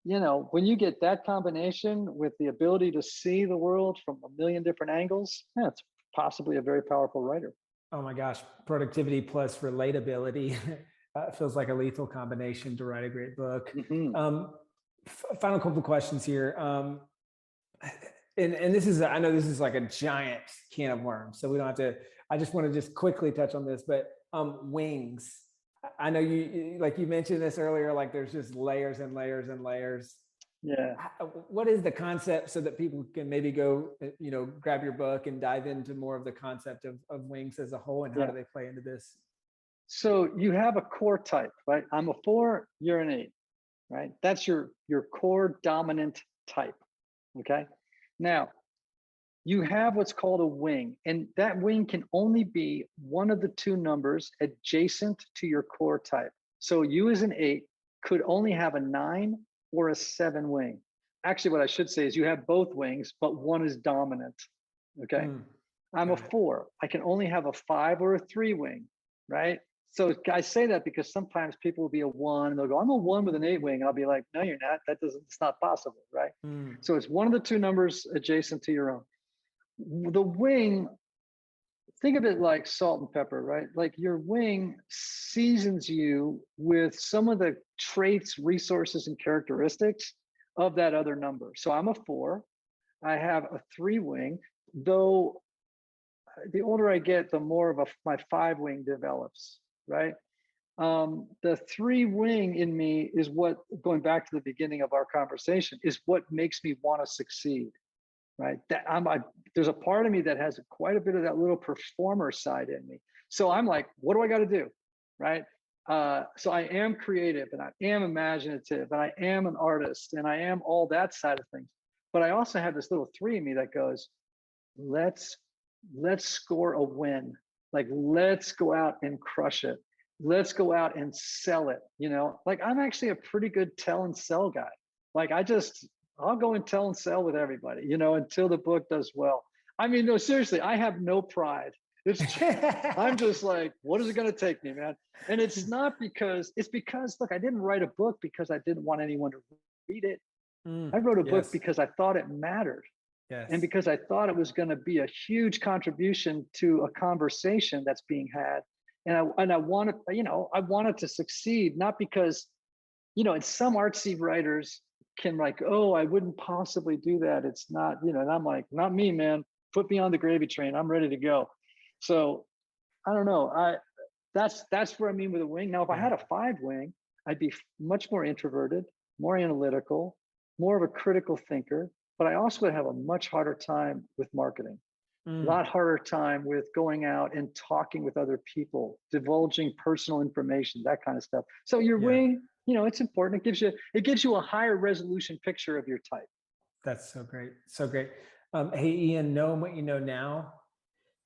when you get that combination with the ability to see the world from a million different angles, it's possibly a very powerful writer. Oh my gosh, productivity plus relatability feels like a lethal combination to write a great book. Final couple of questions here. And this is, I know this is like a giant can of worms, so we don't have to, I just want to just quickly touch on this, but wings. I know you mentioned this earlier, like there's just layers and layers and layers. Yeah. What is the concept so that people can maybe go, grab your book and dive into more of the concept of wings as a whole, and how do they play into this? So you have a core type, right? I'm a 4, you're an 8, right? That's your core dominant type, okay? Now, you have what's called a wing, and that wing can only be one of the 2 numbers adjacent to your core type. So you as an 8 could only have a 9 or a 7 wing. Actually, what I should say is you have both wings, but one is dominant, okay? I'm a 4. I can only have a 5 or a 3 wing, right? So I say that because sometimes people will be a 1 and they'll go, I'm a 1 with an 8 wing. I'll be like, no, you're not. It's not possible, right? So it's one of the 2 numbers adjacent to your own. The wing, think of it like salt and pepper, right? Like your wing seasons you with some of the traits, resources, and characteristics of that other number. So I'm a 4. I have a 3 wing, though the older I get, the more of my 5 wing develops, right? The 3 wing in me is what, going back to the beginning of our conversation, is what makes me want to succeed, right? There's a part of me that has quite a bit of that little performer side in me. So I'm like, what do I got to do, right? So I am creative, and I am imaginative, and I am an artist, and I am all that side of things. But I also have this little 3 in me that goes, let's score a win. Like, let's go out and crush it. Let's go out and sell it. Like I'm actually a pretty good tell and sell guy. Like I'll go and tell and sell with everybody, until the book does well. I mean, no, seriously, I have no pride. I'm just like, what is it going to take me, man? And it's because, look, I didn't write a book because I didn't want anyone to read it. I wrote a book because I thought it mattered. Yes. And because I thought it was going to be a huge contribution to a conversation that's being had. And I wanted, I wanted to succeed, not because, and some artsy writers can like, oh, I wouldn't possibly do that. It's not, and I'm like, not me, man. Put me on the gravy train. I'm ready to go. So I don't know. That's where I mean with a wing. Now, if I had a 5 wing, I'd be much more introverted, more analytical, more of a critical thinker, but I also would have a much harder time with marketing. A lot harder time with going out and talking with other people, divulging personal information, that kind of stuff. So your wing, it's important. It gives you a higher resolution picture of your type. That's so great. So great. Hey, Ian, knowing what you know now,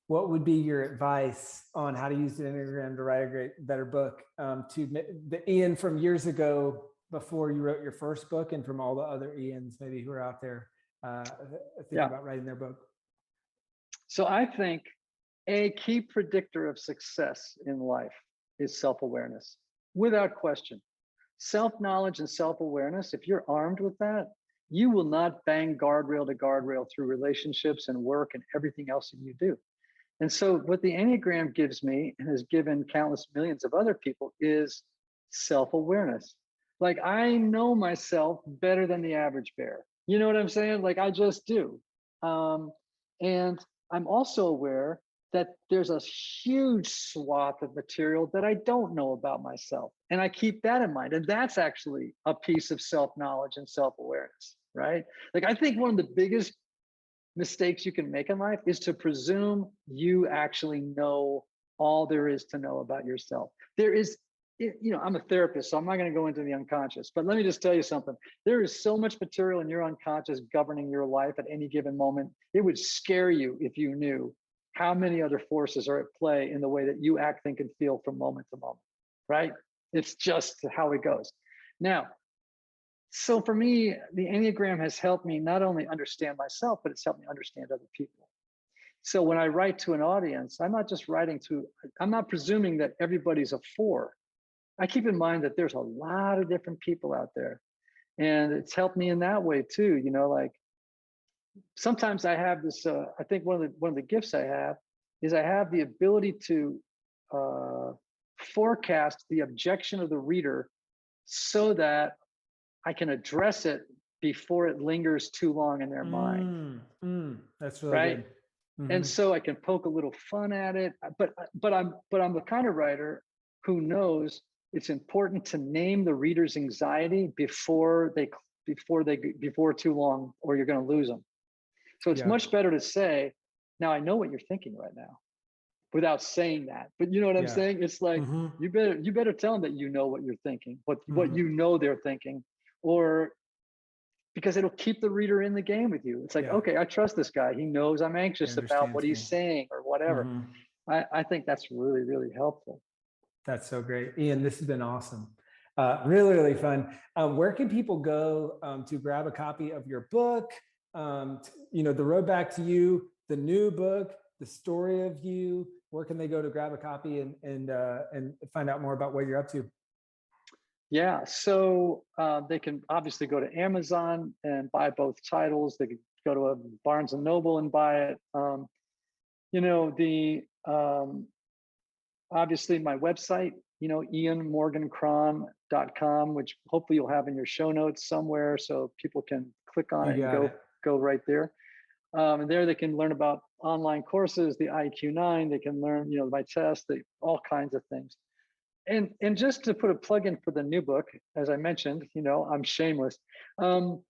what would be your advice on how to use the Enneagram to write a better book? To the Ian from years ago, before you wrote your first book, and from all the other Ians maybe who are out there thinking about writing their book. So I think a key predictor of success in life is self-awareness, without question. Self-knowledge and self-awareness, if you're armed with that, you will not bang guardrail to guardrail through relationships and work and everything else that you do. And so what the Enneagram gives me, and has given countless millions of other people, is self-awareness. Like, I know myself better than the average bear. You know what I'm saying? Like, I just do. And I'm also aware that there's a huge swath of material that I don't know about myself. And I keep that in mind. And that's actually a piece of self-knowledge and self-awareness, right? Like, I think one of the biggest mistakes you can make in life is to presume you actually know all there is to know about yourself. There is, I'm a therapist, so I'm not going to go into the unconscious, but let me just tell you something. There is so much material in your unconscious governing your life at any given moment. It would scare you if you knew how many other forces are at play in the way that you act, think, and feel from moment to moment, right? It's just how it goes. Now, so for me, the Enneagram has helped me not only understand myself, but it's helped me understand other people. So when I write to an audience, I'm not presuming that everybody's a 4. I keep in mind that there's a lot of different people out there. And it's helped me in that way too. Like, sometimes I have this, I think one of the gifts I have is I have the ability to forecast the objection of the reader so that I can address it before it lingers too long in their mind. That's really right? good. Mm-hmm. And so I can poke a little fun at it, but I'm the kind of writer who knows it's important to name the reader's anxiety before too long, or you're going to lose them. So it's much better to say, now I know what you're thinking right now, without saying that. But you know what I'm saying? It's like, you better tell them that you know what you're thinking, what you know they're thinking, or because it'll keep the reader in the game with you. It's like, okay, I trust this guy. He knows I'm anxious about what he's saying or whatever. I think that's really, really helpful. That's so great. Ian, this has been awesome. Really, really fun. Where can people go to grab a copy of your book? The Road Back to You, the new book, the story of you. Where can they go to grab a copy and find out more about what you're up to? Yeah, so they can obviously go to Amazon and buy both titles. They could go to a Barnes and Noble and buy it. Obviously my website, ianmorgancron.com, which hopefully you'll have in your show notes somewhere so people can click on it and go right there. And there they can learn about online courses, the IQ9, they can learn, my test, all kinds of things. And just to put a plug in for the new book, as I mentioned, I'm shameless. The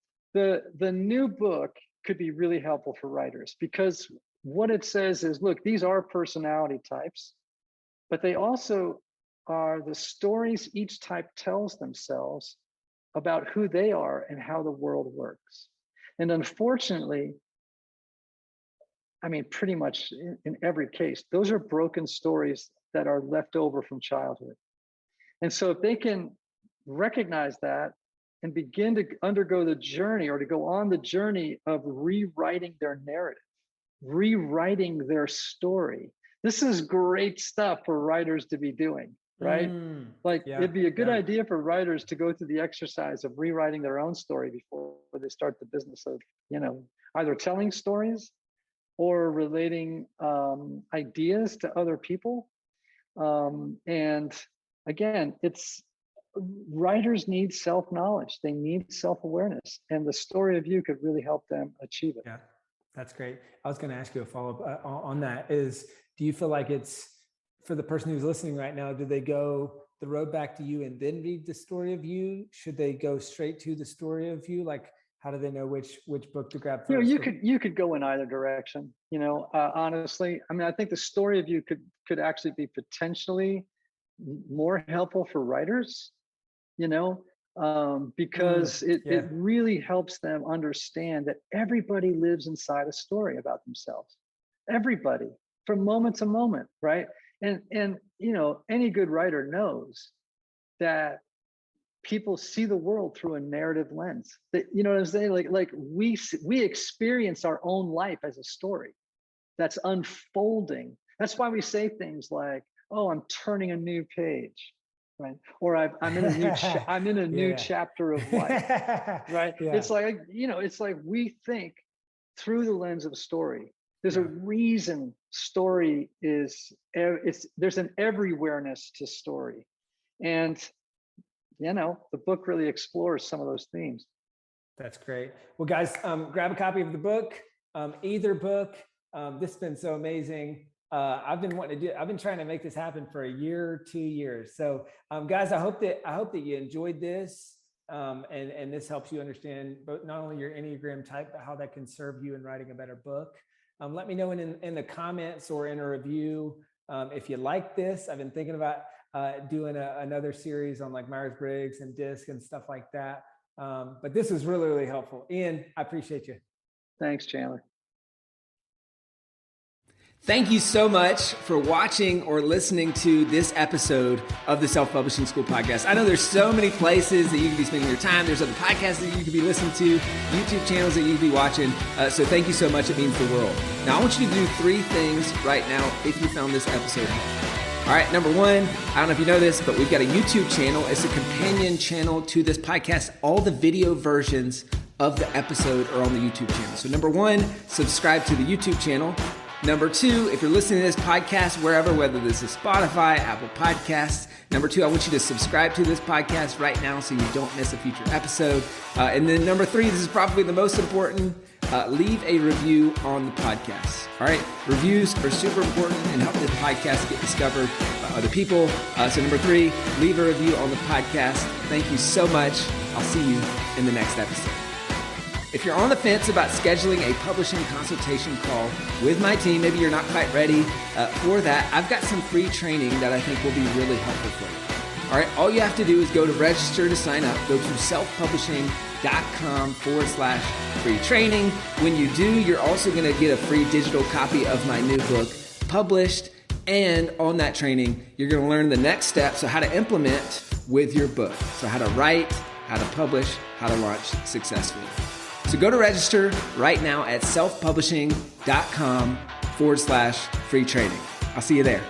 new book could be really helpful for writers, because what it says is, look, these are personality types, but they also are the stories each type tells themselves about who they are and how the world works. And unfortunately, pretty much in every case, those are broken stories that are left over from childhood. And so if they can recognize that and begin to undergo the journey, or to go on the journey of rewriting their narrative, rewriting their story, this is great stuff for writers to be doing, right? It'd be a good idea for writers to go through the exercise of rewriting their own story before they start the business of, either telling stories or relating ideas to other people. And again, writers need self-knowledge. They need self-awareness, and the story of you could really help them achieve it. Yeah, that's great. I was going to ask you a follow-up on that. Do you feel like it's, for the person who's listening right now, do they go the road back to you and then read the story of you? Should they go straight to the story of you? Like, how do they know which book to grab first? You could go in either direction. Honestly, I think the story of you could actually be potentially more helpful for writers. because it really helps them understand that everybody lives inside a story about themselves. Everybody, from moment to moment, right? And any good writer knows that people see the world through a narrative lens. That, you know what I'm saying? Like we experience our own life as a story that's unfolding. That's why we say things like, "Oh, I'm turning a new page," right? Or I'm in a new I'm in a new chapter of life, right? Yeah. It's like, it's like we think through the lens of a story. There's a reason story there's an everywhereness to story, and the book really explores some of those themes. That's great. Well, guys, grab a copy of the book, either book. This has been so amazing. I've been trying to make this happen for a year, 2 years. So, guys, I hope that you enjoyed this, and this helps you understand not only your Enneagram type, but how that can serve you in writing a better book. Let me know in the comments or in a review if you like this. I've been thinking about doing another series on like Myers-Briggs and DISC and stuff like that. But this was really, really helpful. Ian, I appreciate you. Thanks, Chandler. Thank you so much for watching or listening to this episode of the Self-Publishing School podcast. I know there's so many places that you can be spending your time. There's other podcasts that you could be listening to, YouTube channels that you could be watching. So thank you so much. It means the world. Now, I want you to do 3 things right now if you found this episode helpful. All right, number 1, I don't know if you know this, but we've got a YouTube channel. It's a companion channel to this podcast. All the video versions of the episode are on the YouTube channel. So number 1, subscribe to the YouTube channel. Number 2, if you're listening to this podcast wherever, whether this is Spotify, Apple Podcasts, number 2, I want you to subscribe to this podcast right now so you don't miss a future episode. And then number 3, this is probably the most important, leave a review on the podcast. All right, reviews are super important and help this podcast get discovered by other people. So number 3, leave a review on the podcast. Thank you so much. I'll see you in the next episode. If you're on the fence about scheduling a publishing consultation call with my team, maybe you're not quite ready for that, I've got some free training that I think will be really helpful for you. All right, all you have to do is go to register to sign up. Go to selfpublishing.com/free training. When you do, you're also going to get a free digital copy of my new book published. And on that training, you're going to learn the next steps, so how to implement with your book. So how to write, how to publish, how to launch successfully. So go to register right now at selfpublishing.com/free training. I'll see you there.